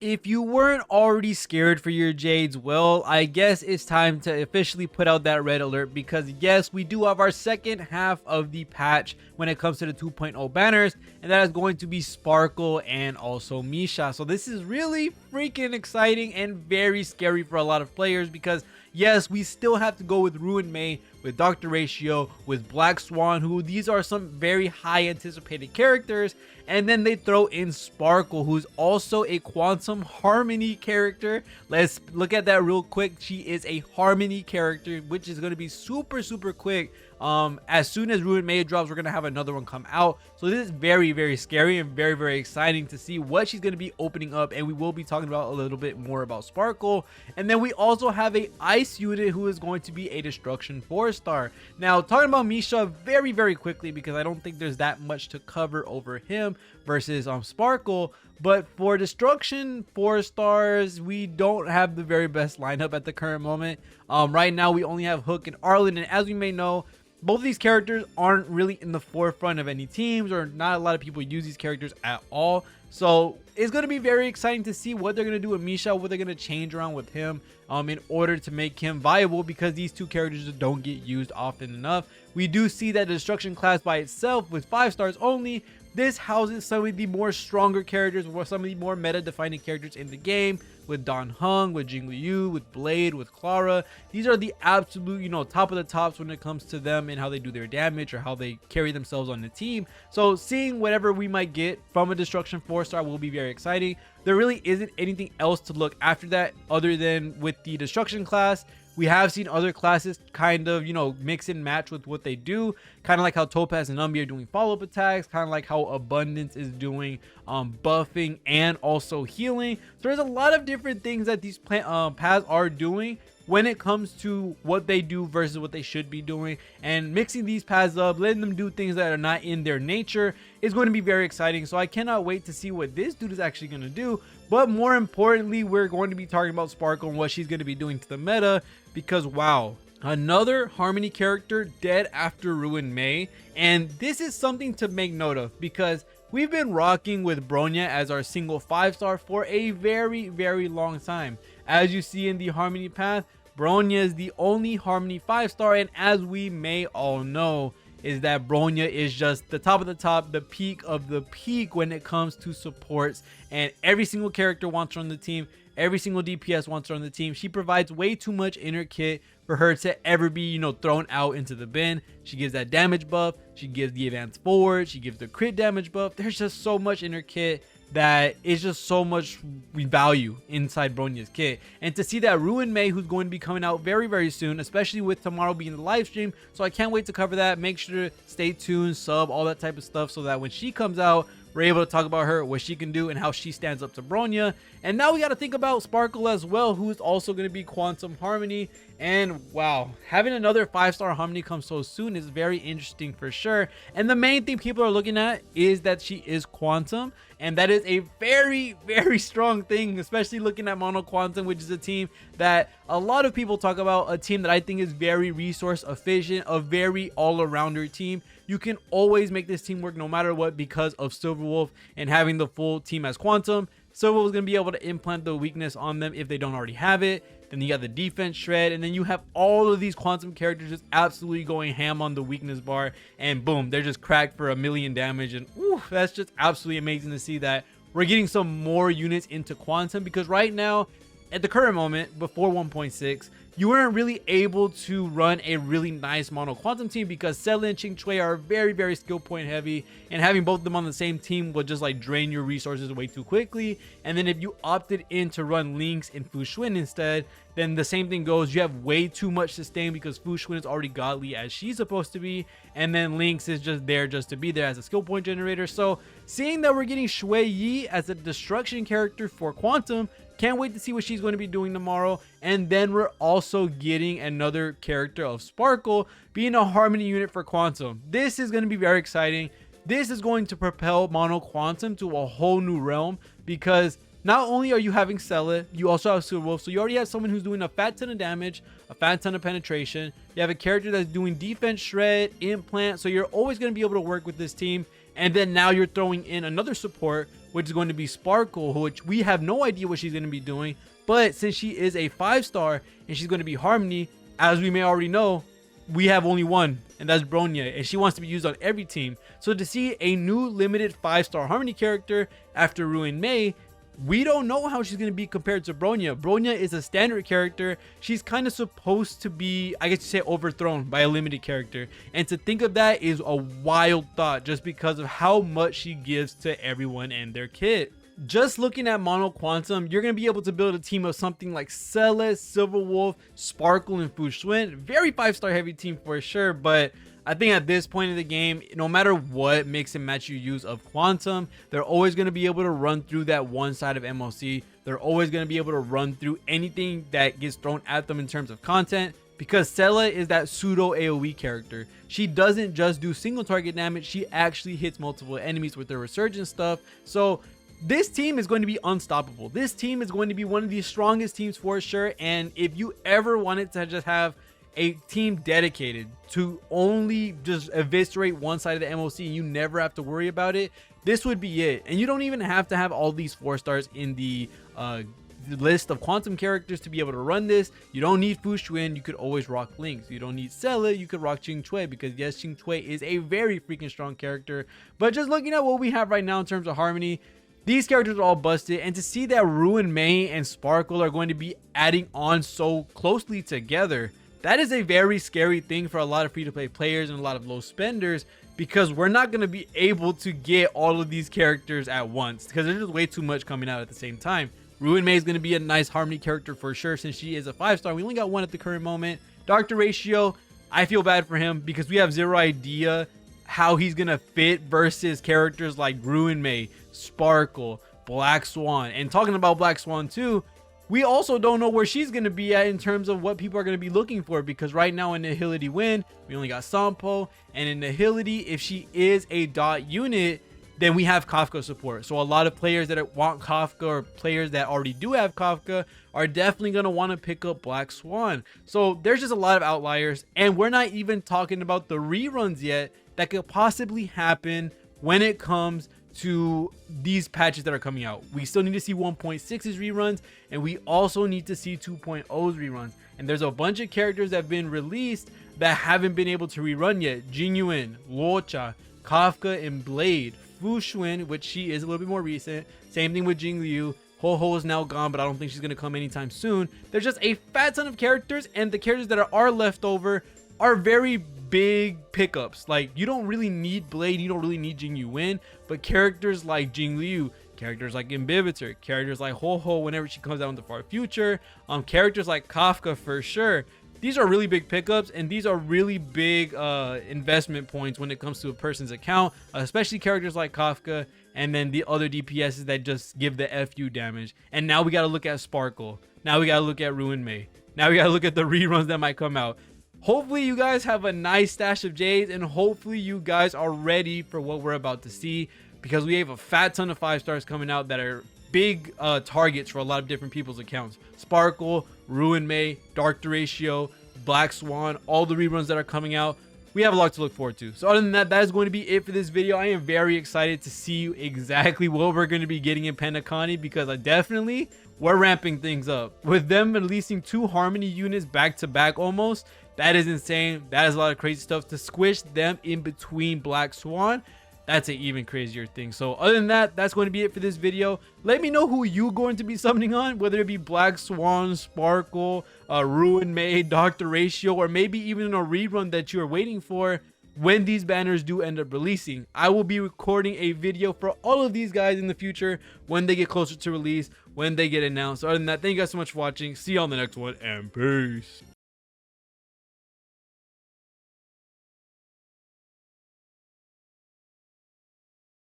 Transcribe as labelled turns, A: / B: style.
A: If you weren't already scared for your Jades, well, I guess it's time to officially put out that red alert because yes, we do have our second half of the patch when it comes to the 2.0 banners, and that is going to be Sparkle and also Misha. So this is really freaking exciting and very scary for a lot of players because yes, we still have to go with Ruin May, with Dr. Ratio, with Black Swan, who these are some very high anticipated characters. And then they throw in Sparkle, who's also a Quantum Harmony character. Let's look at that real quick. She is a Harmony character, which is going to be super quick. As soon as Ruin May drops, we're going to have another one come out. So this is very scary and very exciting to see what she's going to be opening up. And we will be talking about a little bit more about Sparkle. And then we also have a Ice unit who is going to be a Destruction 4-star. Now, talking about Misha very quickly, because I don't think there's that much to cover over him versus Sparkle. But for Destruction 4-stars, we don't have the very best lineup at the current moment. Right now, we only have Hook and Arlen. And as we may know, both of these characters aren't really in the forefront of any teams, or not a lot of people use these characters at all. So it's going to be very exciting to see what they're going to do with Misha, what they're going to change around with him in order to make him viable, because these two characters just don't get used often enough. We do see that the Destruction class by itself with 5 stars only, this houses some of the more stronger characters, or some of the more meta defining characters in the game, with Don Hung, with Jing Liu, with Blade, with Clara. These are the absolute, top of the tops when it comes to them and how they do their damage or how they carry themselves on the team. So seeing whatever we might get from a Destruction 4-star will be very exciting. There really isn't anything else to look after that other than with the Destruction class. We have seen other classes kind of, mix and match with what they do. Kind of like how Topaz and Umbi are doing follow-up attacks. Kind of like how Abundance is doing buffing and also healing. So there's a lot of different things that these paths are doing when it comes to what they do versus what they should be doing. And mixing these paths up, letting them do things that are not in their nature is going to be very exciting. So I cannot wait to see what this dude is actually going to do. But more importantly, we're going to be talking about Sparkle and what she's going to be doing to the meta. Because wow, another Harmony character dead after Ruin May. And this is something to make note of, because we've been rocking with Bronya as our single 5-star for a very long time. As you see in the Harmony path, Bronya is the only Harmony 5-star, and as we may all know, is that Bronya is just the top of the top, the peak of the peak when it comes to supports, and every single character wants her on the team. Every single DPS wants her on the team. She provides way too much inner kit for her to ever be, thrown out into the bin. She gives that damage buff. She gives the advanced forward. She gives the crit damage buff. There's just so much inner kit that is just so much value inside Bronya's kit. And to see that Ruin May, who's going to be coming out very soon, especially with tomorrow being the live stream, so I can't wait to cover that. Make sure to stay tuned, sub, all that type of stuff, so that when she comes out, we're able to talk about her, what she can do, and how she stands up to Bronya. And now we got to think about Sparkle as well, who is also going to be Quantum Harmony. And wow, having another 5-star Harmony come so soon is very interesting for sure. And the main thing people are looking at is that she is Quantum, and that is a very strong thing, especially looking at Mono Quantum, which is a team that a lot of people talk about, a team that I think is very resource efficient, a very all-arounder team. You can always make this team work no matter what because of Silverwolf and having the full team as Quantum. Silverwolf is going to be able to implant the weakness on them if they don't already have it. Then you got the defense shred, and then you have all of these Quantum characters just absolutely going ham on the weakness bar, and boom, they're just cracked for 1,000,000 damage. And ooh, that's just absolutely amazing to see that we're getting some more units into Quantum, because right now, at the current moment, before 1.6, you weren't really able to run a really nice Mono Quantum team because Sela and Ching Chui are very skill point heavy, and having both of them on the same team would just like drain your resources way too quickly. And then if you opted in to run Lynx and Fu Xuan instead, then the same thing goes. You have way too much sustain because Fu Xuan is already godly as she's supposed to be, and then Lynx is just there just to be there as a skill point generator. So seeing that we're getting Shui Yi as a destruction character for Quantum, can't wait to see what she's going to be doing tomorrow. And then we're also getting another character of Sparkle being a Harmony unit for Quantum. This is going to be very exciting. This is going to propel Mono Quantum to a whole new realm, because not only are you having Sela, you also have Silverwolf. So you already have someone who's doing a fat ton of damage, a fat ton of penetration. You have a character that's doing defense shred, implant. So you're always going to be able to work with this team. And then now you're throwing in another support which is going to be Sparkle, which we have no idea what she's going to be doing. But since she is a 5-star and she's going to be Harmony, as we may already know, we have only one, and that's Bronya, and she wants to be used on every team. So to see a new limited 5-star Harmony character after Ruin Mei, we don't know how she's going to be compared to Bronya. Bronya is a standard character. She's kind of supposed to be, I guess you say, overthrown by a limited character. And to think of that is a wild thought just because of how much she gives to everyone and their kit. Just looking at Mono Quantum, you're going to be able to build a team of something like Celeste, Silverwolf, Sparkle, and Fu Xuan. Very 5-star heavy team for sure, but I think at this point in the game, no matter what mix and match you use of Quantum, they're always going to be able to run through that one side of MLC. They're always going to be able to run through anything that gets thrown at them in terms of content, because Sela is that pseudo AoE character. She doesn't just do single target damage, she actually hits multiple enemies with her resurgence stuff. So this team is going to be unstoppable. This team is going to be one of the strongest teams for sure. And if you ever wanted to just have a team dedicated to only just eviscerate one side of the MOC and you never have to worry about it, this would be it. And you don't even have to have all these 4-stars in the list of Quantum characters to be able to run this. You don't need Fu Xuan, you could always rock Lynx. You don't need Sela, you could rock Ching Chui, because yes, Ching Chui is a very freaking strong character. But just looking at what we have right now in terms of Harmony, these characters are all busted, and to see that Ruin Mei and Sparkle are going to be adding on so closely together, that is a very scary thing for a lot of free-to-play players and a lot of low spenders, because we're not going to be able to get all of these characters at once because there's just way too much coming out at the same time. Ruin Mei is going to be a nice Harmony character for sure since she is a 5-star. We only got one at the current moment. Dr. Ratio, I feel bad for him because we have zero idea how he's going to fit versus characters like Ruin Mei, Sparkle, Black Swan. And talking about Black Swan too, we also don't know where she's going to be at in terms of what people are going to be looking for, because right now in Nihility Wind, we only got Sampo, and in Nihility, if she is a dot unit, then we have Kafka support. So a lot of players that want Kafka, or players that already do have Kafka, are definitely going to want to pick up Black Swan. So there's just a lot of outliers, and we're not even talking about the reruns yet that could possibly happen when it comes to these patches that are coming out. We still need to see 1.6's reruns, and we also need to see 2.0's reruns. And there's a bunch of characters that have been released that haven't been able to rerun yet. Jinyuan, Luocha, Kafka, and Blade. Fu Xuan, which she is a little bit more recent. Same thing with Jing Liu. Ho-Ho is now gone, but I don't think she's going to come anytime soon. There's just a fat ton of characters, and the characters that are left over are very big pickups. Like, you don't really need Blade, you don't really need Jing Yuan, but characters like Jing Liu, characters like Imbibitor, characters like Ho-Ho whenever she comes out in the far future, characters like Kafka for sure. These are really big pickups, and these are really big investment points when it comes to a person's account, especially characters like Kafka, and then the other DPSs that just give the FU damage. And now we got to look at Sparkle. Now we got to look at Ruin Mei. Now we got to look at the reruns that might come out. Hopefully you guys have a nice stash of Jades, and hopefully you guys are ready for what we're about to see, because we have a fat ton of 5-stars coming out that are big targets for a lot of different people's accounts. Sparkle, Ruin Mei, Dark Ratio, Black Swan, all the reruns that are coming out. We have a lot to look forward to. So other than that, that is going to be it for this video. I am very excited to see exactly what we're going to be getting in Penacony, because we're ramping things up. With them releasing 2 Harmony units back to back almost, that is insane. That is a lot of crazy stuff. To squish them in between Black Swan, that's an even crazier thing. So other than that, that's going to be it for this video. Let me know who you're going to be summoning on, whether it be Black Swan, Sparkle, Ruin Mei, Dr. Ratio, or maybe even a rerun that you're waiting for when these banners do end up releasing. I will be recording a video for all of these guys in the future when they get closer to release, when they get announced. Other than that, thank you guys so much for watching. See you on the next one, and peace.